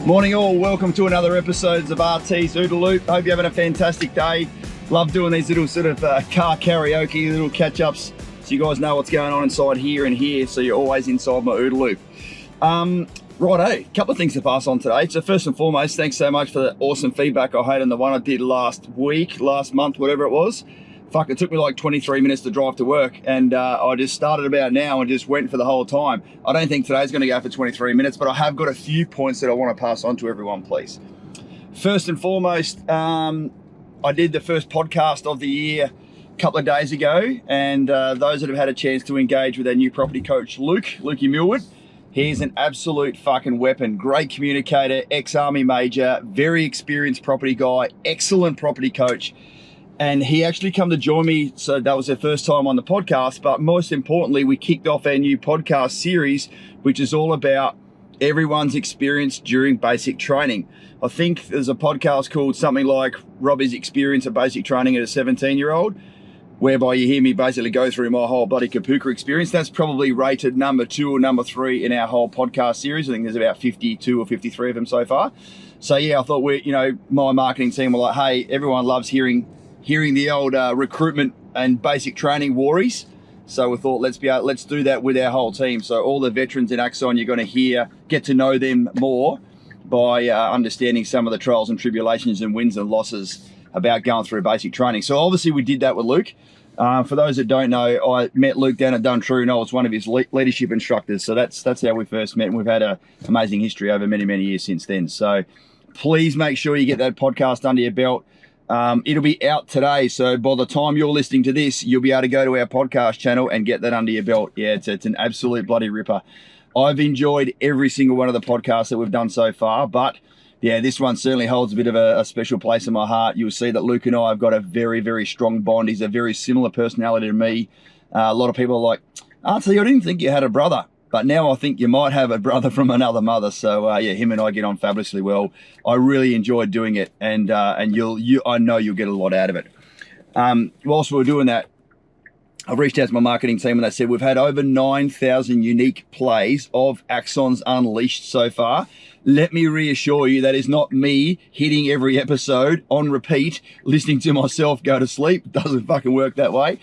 Morning all, welcome to another episode of RT's OODA Loop. Hope you're having a fantastic day. Love doing these little sort of car karaoke, little catch-ups, so you guys know what's going on inside here and here, so you're always inside my OODA Loop. Righto, a couple of things to pass on today. So first and foremost, thanks so much for the awesome feedback I had on the one I did last month, whatever it was. Fuck, it took me like 23 minutes to drive to work, and I just started about now and just went for the whole time. I don't think today's going to go for 23 minutes, but I have got a few points that I want to pass on to everyone, please. First and foremost, I did the first podcast of the year a couple of days ago, and those that have had a chance to engage with our new property coach, Lukey Millwood, he's an absolute fucking weapon. Great communicator, ex-Army major, very experienced property guy, excellent property coach. And he actually come to join me, so that was their first time on the podcast, but most importantly, we kicked off our new podcast series, which is all about everyone's experience during basic training. I think there's a podcast called something like Robbie's experience of basic training as a 17-year-old, whereby you hear me basically go through my whole bloody Kapuka experience. That's probably rated number 2 or number 3 in our whole podcast series. I think there's about 52 or 53 of them so far. So yeah, I thought my marketing team were like, hey, everyone loves hearing the old recruitment and basic training worries. So we thought, let's do that with our whole team. So all the veterans in Axon, you're going to get to know them more by understanding some of the trials and tribulations and wins and losses about going through basic training. So obviously we did that with Luke. For those that don't know, I met Luke down at Duntru and I was one of his leadership instructors. So that's how we first met, and we've had an amazing history over many, many years since then. So please make sure you get that podcast under your belt. It'll be out today, so by the time you're listening to this, you'll be able to go to our podcast channel and get that under your belt. Yeah, it's an absolute bloody ripper. I've enjoyed every single one of the podcasts that we've done so far, but yeah, this one certainly holds a bit of a special place in my heart. You'll see that Luke and I have got a very, very strong bond. He's a very similar personality to me. A lot of people are like, Artie, I didn't think you had a brother. But now I think you might have a brother from another mother. So yeah, him and I get on fabulously well. I really enjoyed doing it, and I know you'll get a lot out of it. Whilst we were doing that, I've reached out to my marketing team and they said we've had over 9,000 unique plays of Axons Unleashed so far. Let me reassure you that is not me hitting every episode on repeat, listening to myself go to sleep. It doesn't fucking work that way.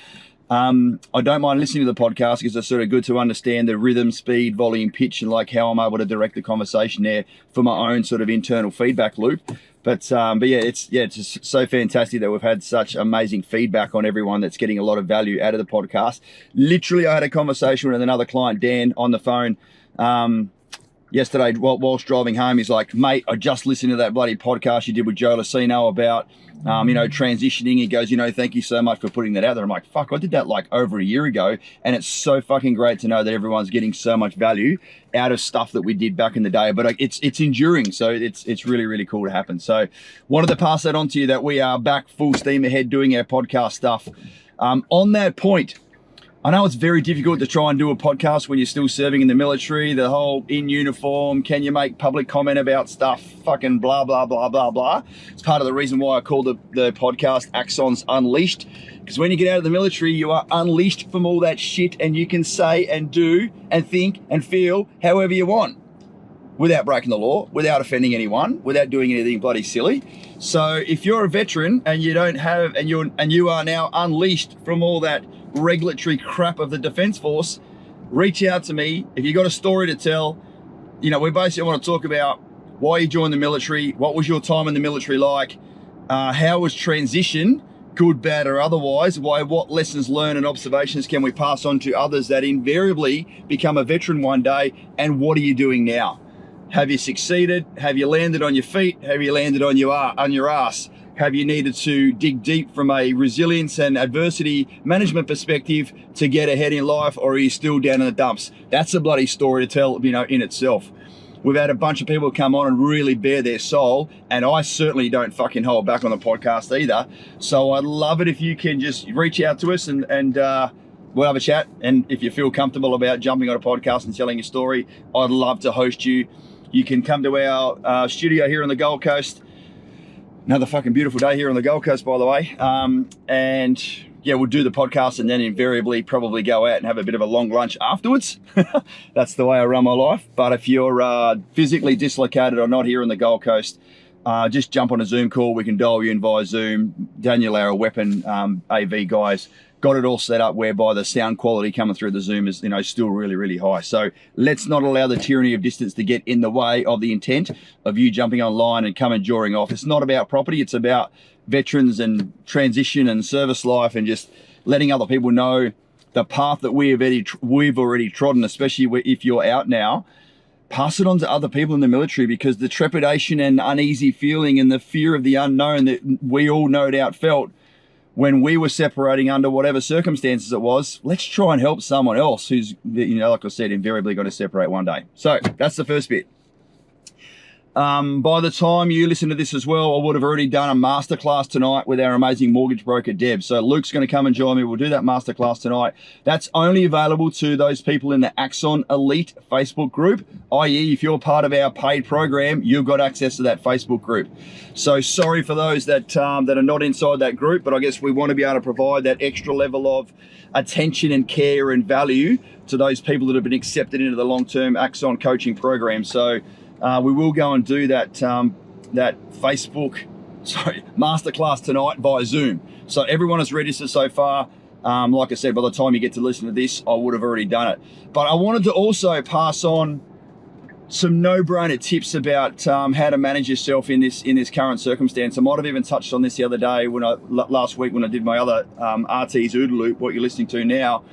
I don't mind listening to the podcast because it's sort of good to understand the rhythm, speed, volume, pitch, and like how I'm able to direct the conversation there for my own sort of internal feedback loop. But yeah, it's just so fantastic that we've had such amazing feedback on everyone that's getting a lot of value out of the podcast. Literally, I had a conversation with another client, Dan, on the phone yesterday whilst driving home. He's like, mate, I just listened to that bloody podcast you did with Joe Lucino about transitioning. He goes, thank you so much for putting that out there. I'm like, fuck, I did that like over a year ago, and it's so fucking great to know that everyone's getting so much value out of stuff that we did back in the day. But it's enduring, so it's really, really cool to happen. So wanted to pass that on to you that we are back full steam ahead doing our podcast stuff. On that point, I know it's very difficult to try and do a podcast when you're still serving in the military, the whole in uniform, can you make public comment about stuff, fucking blah, blah, blah, blah, blah. It's part of the reason why I call the podcast Axons Unleashed, because when you get out of the military, you are unleashed from all that shit and you can say and do and think and feel however you want without breaking the law, without offending anyone, without doing anything bloody silly. So if you're a veteran and you don't have, and you are now unleashed from all that regulatory crap of the Defence Force, reach out to me. If you got a story to tell, we basically want to talk about why you joined the military, what was your time in the military like, how was transition, good, bad, or otherwise, what lessons learned and observations can we pass on to others that invariably become a veteran one day, and what are you doing now? Have you succeeded? Have you landed on your feet? Have you landed on your ass? Have you needed to dig deep from a resilience and adversity management perspective to get ahead in life, or are you still down in the dumps? That's a bloody story to tell, in itself. We've had a bunch of people come on and really bare their soul, and I certainly don't fucking hold back on the podcast either. So I'd love it if you can just reach out to us and we'll have a chat. And if you feel comfortable about jumping on a podcast and telling your story, I'd love to host you. You can come to our studio here on the Gold Coast. Another fucking beautiful day here on the Gold Coast, by the way. And yeah, we'll do the podcast and then invariably probably go out and have a bit of a long lunch afterwards. That's the way I run my life. But if you're physically dislocated or not here on the Gold Coast, just jump on a Zoom call. We can dial you in via Zoom. Daniel, our weapon AV guys, got it all set up whereby the sound quality coming through the Zoom is, still really, really high. So let's not allow the tyranny of distance to get in the way of the intent of you jumping online and coming joring off. It's not about property. It's about veterans and transition and service life and just letting other people know the path that we've already trodden, especially if you're out now. Pass it on to other people in the military, because the trepidation and uneasy feeling and the fear of the unknown that we all no doubt felt when we were separating under whatever circumstances it was, let's try and help someone else who's, like I said, invariably going to separate one day. So that's the first bit. By the time you listen to this as well, I would have already done a masterclass tonight with our amazing mortgage broker, Deb. So Luke's going to come and join me. We'll do that masterclass tonight. That's only available to those people in the Axon Elite Facebook group, i.e. if you're part of our paid program, you've got access to that Facebook group. So sorry for those that are not inside that group, but I guess we want to be able to provide that extra level of attention and care and value to those people that have been accepted into the long-term Axon coaching program. So we will go and do that Facebook masterclass tonight via Zoom. So everyone has registered so far. Like I said, by the time you get to listen to this, I would have already done it. But I wanted to also pass on some no-brainer tips about how to manage yourself in this current circumstance. I might have even touched on this the other day last week when I did my other RT's OODA Loop, what you're listening to now.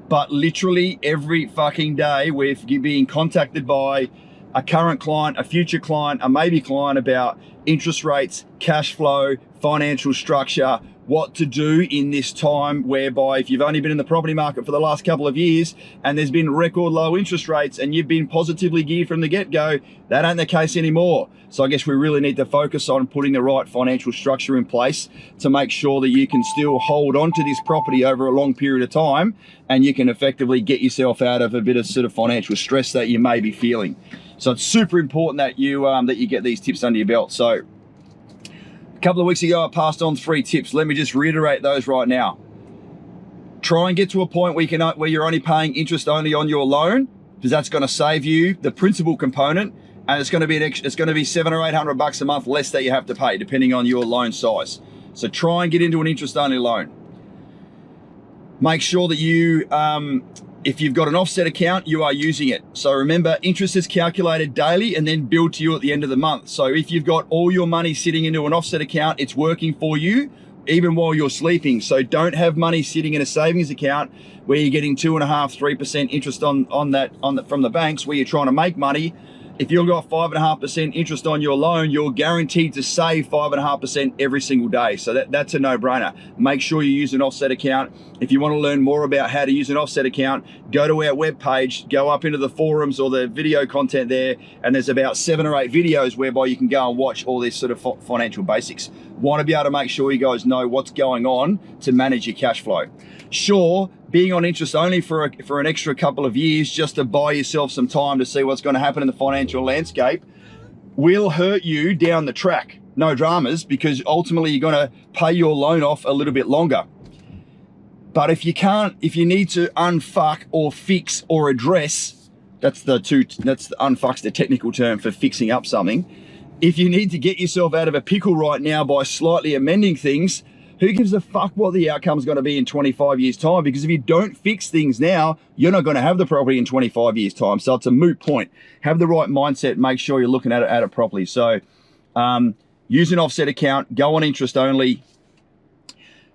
But literally every fucking day we're being contacted by a current client, a future client, a maybe client about interest rates, cash flow, financial structure, what to do in this time whereby if you've only been in the property market for the last couple of years and there's been record low interest rates and you've been positively geared from the get-go, that ain't the case anymore. So I guess we really need to focus on putting the right financial structure in place to make sure that you can still hold on to this property over a long period of time and you can effectively get yourself out of a bit of sort of financial stress that you may be feeling. So it's super important that you get these tips under your belt. So a couple of weeks ago, I passed on 3 tips. Let me just reiterate those right now. Try and get to a point where you're only paying interest only on your loan, because that's going to save you the principal component, and it's going to be $700 or $800 a month less that you have to pay, depending on your loan size. So try and get into an interest only loan. Make sure that you if you've got an offset account, you are using it. So remember, interest is calculated daily and then billed to you at the end of the month. So if you've got all your money sitting into an offset account, it's working for you even while you're sleeping. So don't have money sitting in a savings account where you're getting 2.5%, 3% interest on that from the banks where you're trying to make money. If you've got 5.5% interest on your loan, you're guaranteed to save 5.5% every single day. So that's a no-brainer. Make sure you use an offset account. If you want to learn more about how to use an offset account, go to our webpage, go up into the forums or the video content there, and there's about 7 or 8 videos whereby you can go and watch all this sort of financial basics. Want to be able to make sure you guys know what's going on to manage your cash flow. Sure, being on interest only for an extra couple of years just to buy yourself some time to see what's going to happen in the financial landscape will hurt you down the track. No dramas, because ultimately you're going to pay your loan off a little bit longer. But if you need to unfuck or fix or address, that's unfuck's the technical term for fixing up something. If you need to get yourself out of a pickle right now by slightly amending things, who gives a fuck what the outcome is going to be in 25 years time? Because if you don't fix things now, you're not going to have the property in 25 years time. So it's a moot point. Have the right mindset. Make sure you're looking at it properly. So use an offset account, go on interest only,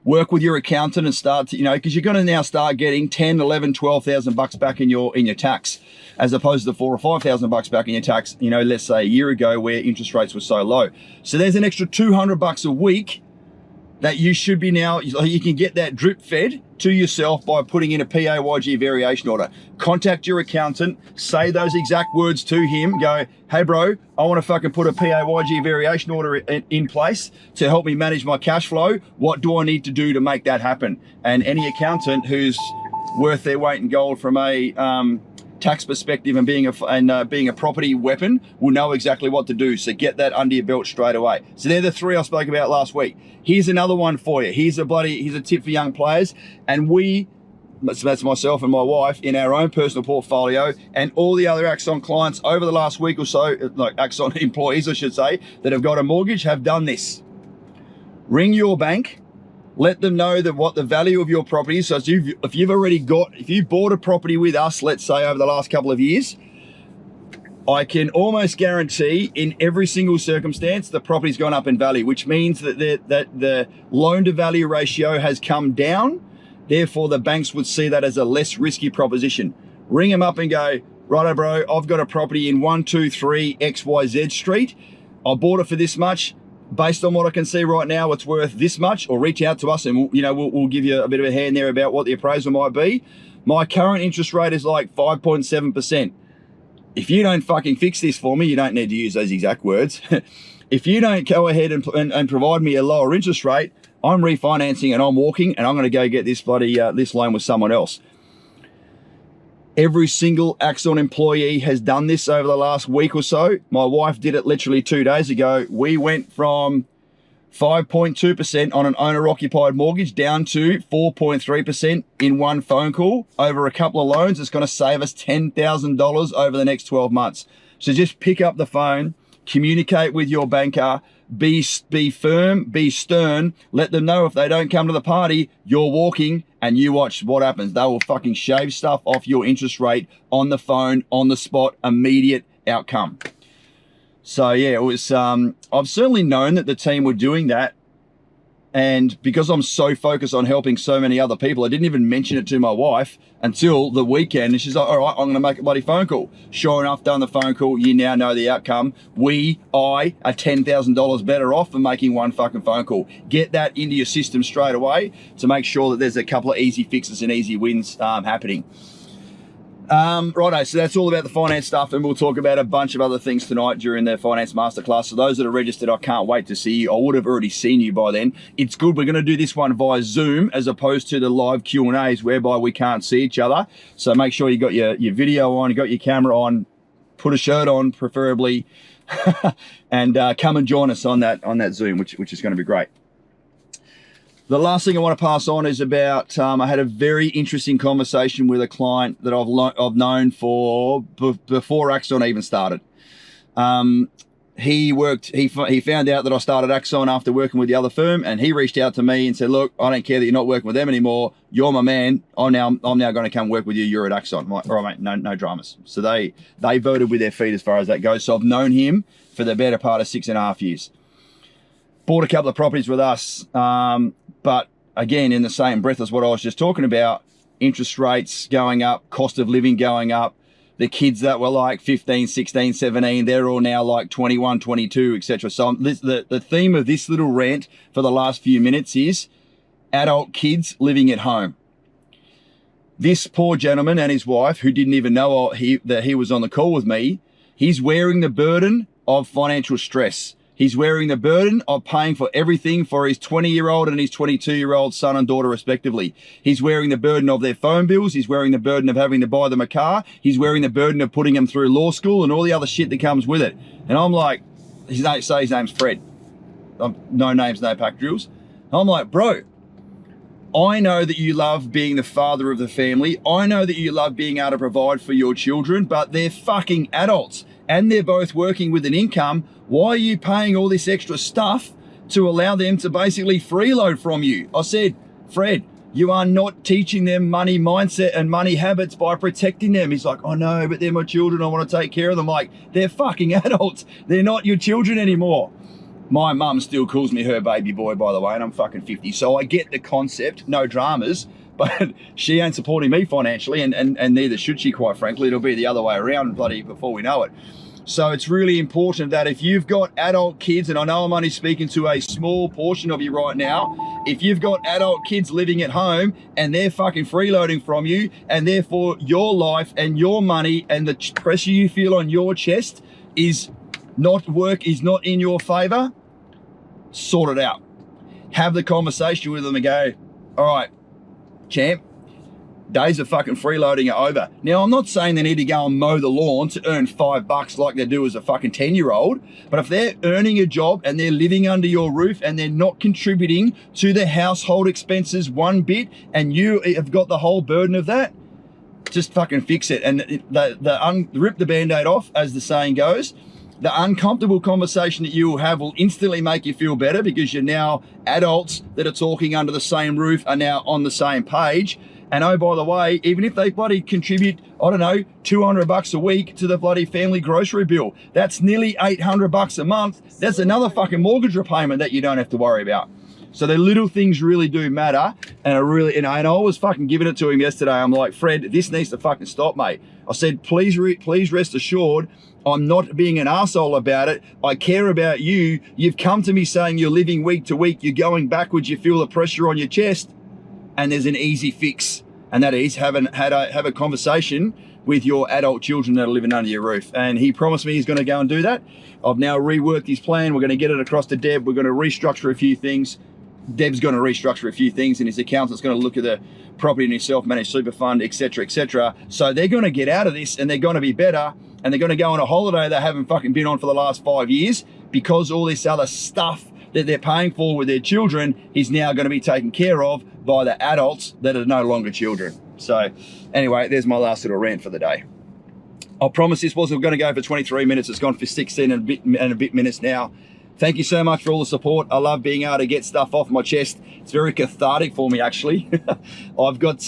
work with your accountant and start to, because you're going to now start getting 10, 11, 12,000 bucks back in your tax, as opposed to the 4,000 or 5,000 bucks back in your tax, let's say a year ago where interest rates were so low. So there's an extra 200 bucks a week that you should be now, you can get that drip fed to yourself by putting in a PAYG variation order. Contact your accountant, say those exact words to him, go, hey bro, I want to fucking put a PAYG variation order in place to help me manage my cash flow. What do I need to do to make that happen? And any accountant who's worth their weight in gold from a tax perspective and being a property weapon will know exactly what to do. So get that under your belt straight away. So they're the 3 I spoke about last week. Here's another one for you. Here's a tip for young players. And that's myself and my wife, in our own personal portfolio, and all the other Axon clients over the last week or so, like Axon employees, I should say, that have got a mortgage, have done this. Ring your bank, let them know that what the value of your property is. So if you bought a property with us, let's say over the last couple of years, I can almost guarantee in every single circumstance, the property's gone up in value, which means that the loan to value ratio has come down. Therefore, the banks would see that as a less risky proposition. Ring them up and go, righto bro, I've got a property in 123 XYZ Street. I bought it for this much. Based on what I can see right now, it's worth this much. Or reach out to us and we'll give you a bit of a hand there about what the appraisal might be. My current interest rate is like 5.7%. If you don't fucking fix this for me, you don't need to use those exact words. If you don't go ahead and provide me a lower interest rate, I'm refinancing and I'm walking and I'm going to go get this this loan with someone else. Every single Axon employee has done this over the last week or so. My wife did it literally 2 days ago. We went from 5.2% on an owner-occupied mortgage down to 4.3% in one phone call over a couple of loans. It's going to save us $10,000 over the next 12 months. So just pick up the phone, communicate with your banker, be firm, be stern, let them know if they don't come to the party, you're walking, and you watch what happens. They will fucking shave stuff off your interest rate on the phone, on the spot, immediate outcome. So yeah, it was, I've certainly known that the team were doing that. And because I'm so focused on helping so many other people, I didn't even mention it to my wife until the weekend. And she's like, all right, I'm going to make a bloody phone call. Sure enough, done the phone call. You now know the outcome. I are $10,000 better off for making one fucking phone call. Get that into your system straight away to make sure that there's a couple of easy fixes and easy wins happening. Righto, so that's all about the finance stuff, and we'll talk about a bunch of other things tonight during the finance masterclass. So those that are registered, I can't wait to see you. I would have already seen you by then. It's good. We're going to do this one via Zoom as opposed to the live Q&As whereby we can't see each other. So make sure you got your video on, you got your camera on, put a shirt on preferably, and come and join us on that Zoom, which is going to be great. The last thing I want to pass on is about, I had a very interesting conversation with a client that I've known for before Axon even started. He found out that I started Axon after working with the other firm, and he reached out to me and said, look, I don't care that you're not working with them anymore. You're my man. I'm now going to come work with you. You're at Axon. I'm like, all right, mate, no dramas. So they voted with their feet as far as that goes. So I've known him for the better part of 6.5 years. Bought a couple of properties with us, but again, in the same breath as what I was just talking about, interest rates going up, cost of living going up. The kids that were like 15, 16, 17, they're all now like 21, 22, etc. So the theme of this little rant for the last few minutes is adult kids living at home. This poor gentleman and his wife, who didn't even know that he was on the call with me, he's wearing the burden of financial stress. He's wearing the burden of paying for everything for his 20-year-old and his 22-year-old son and daughter, respectively. He's wearing the burden of their phone bills. He's wearing the burden of having to buy them a car. He's wearing the burden of putting them through law school and all the other shit that comes with it. And I'm like, say his name's Fred. No names, no pack drills. I'm like, bro, I know that you love being the father of the family. I know that you love being able to provide for your children, but they're fucking adults and they're both working with an income. Why are you paying all this extra stuff to allow them to basically freeload from you? I said, Fred, you are not teaching them money mindset and money habits by protecting them. He's like, I know, but they're my children. I want to take care of them. Like, they're fucking adults. They're not your children anymore. My mum still calls me her baby boy, by the way, and I'm fucking 50. So I get the concept, no dramas, but she ain't supporting me financially, and neither should she, quite frankly. It'll be the other way around bloody before we know it. So it's really important that if you've got adult kids, and I know I'm only speaking to a small portion of you right now, if you've got adult kids living at home and they're fucking freeloading from you, and therefore your life and your money and the pressure you feel on your chest is not in your favor, sort it out. Have the conversation with them and go, all right, champ, Days of fucking freeloading are over. Now, I'm not saying they need to go and mow the lawn to earn $5 like they do as a fucking 10-year-old, but if they're earning a job and they're living under your roof and they're not contributing to the household expenses one bit, and you have got the whole burden of that, just fucking fix it. And rip the Band-Aid off, as the saying goes. The uncomfortable conversation that you will have will instantly make you feel better, because you're now adults that are talking under the same roof, are now on the same page. And oh, by the way, even if they bloody contribute, I don't know, $200 a week to the bloody family grocery bill, that's nearly $800 a month. That's another fucking mortgage repayment that you don't have to worry about. So the little things really do matter. And I was fucking giving it to him yesterday. I'm like, Fred, this needs to fucking stop, mate. I said, please rest assured, I'm not being an arsehole about it. I care about you. You've come to me saying you're living week to week. You're going backwards. You feel the pressure on your chest. And there's an easy fix, and that is have a conversation with your adult children that are living under your roof. And he promised me he's going to go and do that. I've now reworked his plan. We're going to get it across to Deb. We're going to restructure a few things. Deb's going to restructure a few things, and his accountant's going to look at the property in his self-managed super fund, etc., etc. So they're going to get out of this, and they're going to be better, and they're going to go on a holiday they haven't fucking been on for the last 5 years, because all this other stuff that they're paying for with their children is now going to be taken care of by the adults that are no longer children. So anyway, there's my last little rant for the day. I promise this wasn't going to go for 23 minutes. It's gone for 16 and a bit minutes now. Thank you so much for all the support. I love being able to get stuff off my chest. It's very cathartic for me, actually. I've had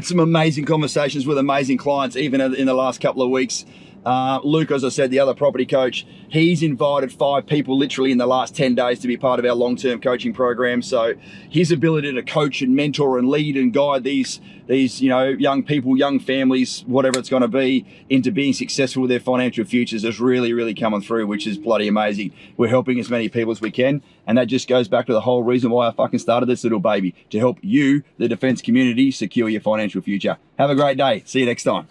some amazing conversations with amazing clients, even in the last couple of weeks. Luke, as I said, the other property coach, he's invited 5 people literally in the last 10 days to be part of our long-term coaching program. So his ability to coach and mentor and lead and guide these young people, young families, whatever it's going to be, into being successful with their financial futures is really, really coming through, which is bloody amazing. We're helping as many people as we can. And that just goes back to the whole reason why I fucking started this little baby, to help you, the defense community, secure your financial future. Have a great day. See you next time.